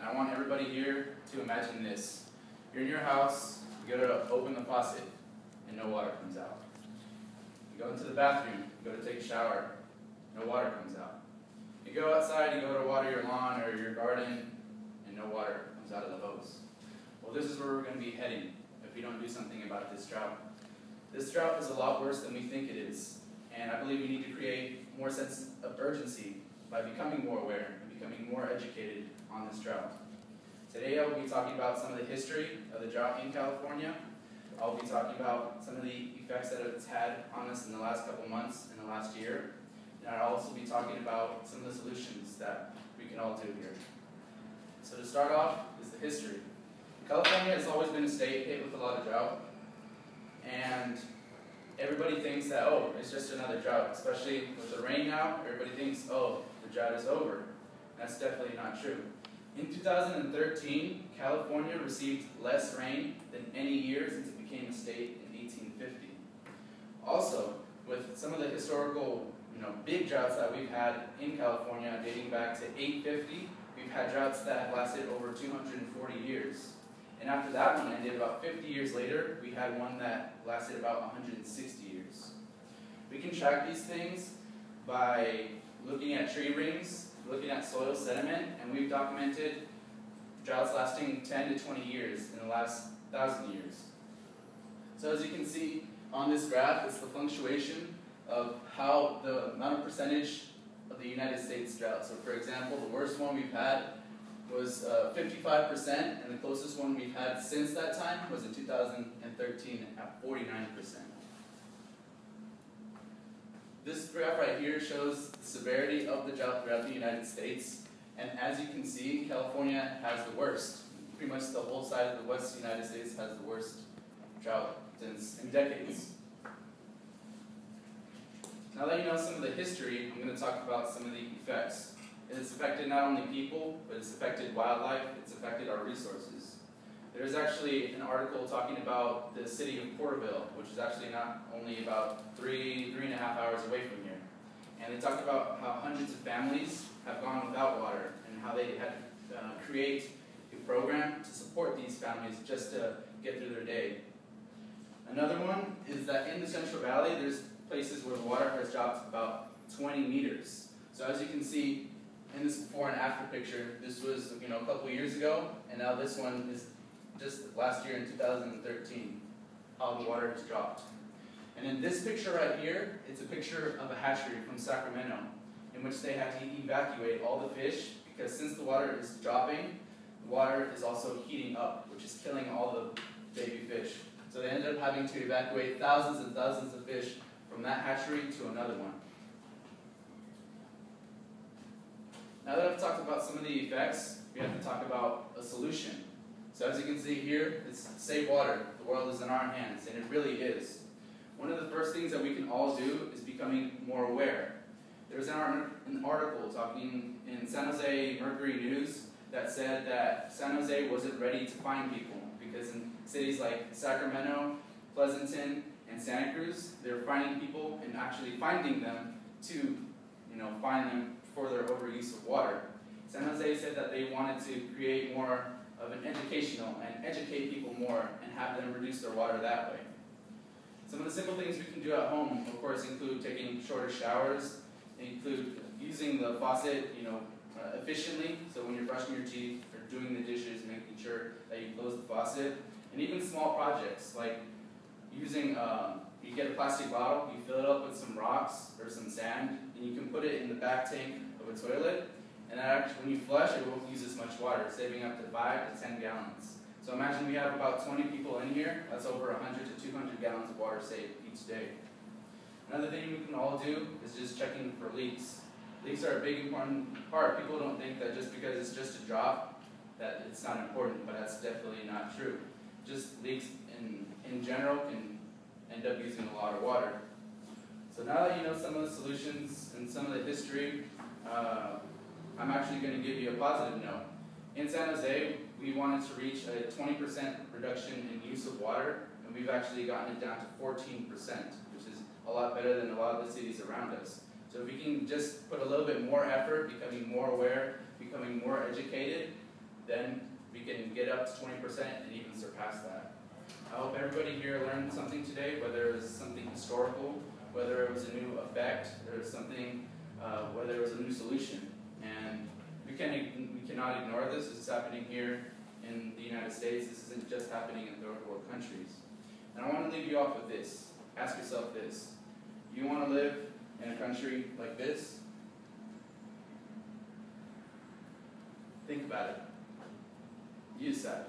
and I want everybody here to imagine this. You're in your house, you go to open the faucet, and no water comes out. You go into the bathroom, you go to take a shower, no water comes out. You go outside, you go to water your lawn or your garden, and no water comes out of the hose. Well, this is where we're going to be heading if we don't do something about this drought. This drought is a lot worse than we think it is, and I believe we need to create more sense of urgency by becoming more aware and becoming more educated on this drought. Today I will be talking about some of the history of the drought in California. I'll be talking about some of the effects that it's had on us in the last couple months, in the last year, and I'll also be talking about some of the solutions that we can all do here. So to start off is the history. California has always been a state hit with a lot of drought, and everybody thinks that, oh, it's just another drought, especially with the rain now. Everybody thinks, oh, the drought is over. That's definitely not true. In 2013, California received less rain than any year since it became a state in 1850. Also, with some of the historical, big droughts that we've had in California dating back to 850, we've had droughts that have lasted over 240 years. And after that one ended, about 50 years later, we had one that lasted about 160 years. We can track these things by looking at tree rings, looking at soil sediment, and we've documented droughts lasting 10 to 20 years in the last 1,000 years. So as you can see on this graph, it's the fluctuation of how the amount of percentage of the United States drought. So for example, the worst one we've had was 55%, and the closest one we've had since that time was in 2013 at 49%. This graph right here shows the severity of the drought throughout the United States, and as you can see, California has the worst. Pretty much the whole side of the west United States has the worst drought in decades. Now that you know some of the history, I'm going to talk about some of the effects. It's affected not only people, but it's affected wildlife, it's affected our resources. There's actually an article talking about the city of Porterville, which is actually not only about three and a half hours away from here. And they talked about how hundreds of families have gone without water and how they had to create a program to support these families just to get through their day. Another one is that in the Central Valley, there's places where the water has dropped about 20 meters. So as you can see in this before and after picture, this was a couple years ago, and now this one is just last year in 2013, how the water has dropped. And in this picture right here, it's a picture of a hatchery from Sacramento, in which they had to evacuate all the fish, because since the water is dropping, the water is also heating up, which is killing all the baby fish. So they ended up having to evacuate thousands and thousands of fish from that hatchery to another one. Now that I've talked about some of the effects, we have to talk about a solution. So as you can see here, it's save water. The world is in our hands, and it really is. One of the first things that we can all do is becoming more aware. There was an article talking in San Jose Mercury News that said that San Jose wasn't ready to find people, because in cities like Sacramento, Pleasanton, and Santa Cruz, they're finding people and actually finding them to find them for their overuse of water. San Jose said that they wanted to create more of an educational and educate people more and have them reduce their water that way. Some of the simple things we can do at home, of course, include taking shorter showers, include using the faucet, efficiently. So when you're brushing your teeth or doing the dishes, making sure that you close the faucet, and even small projects like using. You get a plastic bottle, you fill it up with some rocks or some sand, and you can put it in the back tank of a toilet, and when you flush, it won't use as much water, saving up to 5 to 10 gallons. So imagine we have about 20 people in here, that's over 100 to 200 gallons of water saved each day. Another thing we can all do is just checking for leaks. Leaks are a big important part. People don't think that just because it's just a drop, that it's not important, but that's definitely not true. Just leaks in general can end up using a lot of water. So now that you know some of the solutions and some of the history, I'm actually going to give you a positive note. In San Jose, we wanted to reach a 20% reduction in use of water, and we've actually gotten it down to 14%, which is a lot better than a lot of the cities around us. So if we can just put a little bit more effort, becoming more aware, becoming more educated, then we can get up to 20% and even surpass that. I hope everybody here learned something today, whether it was something historical, whether it was a new effect, or something, whether it was a new solution. And we cannot ignore this. This is happening here in the United States. This isn't just happening in third world countries. And I want to leave you off with this. Ask yourself this. You want to live in a country like this? Think about it. You decide.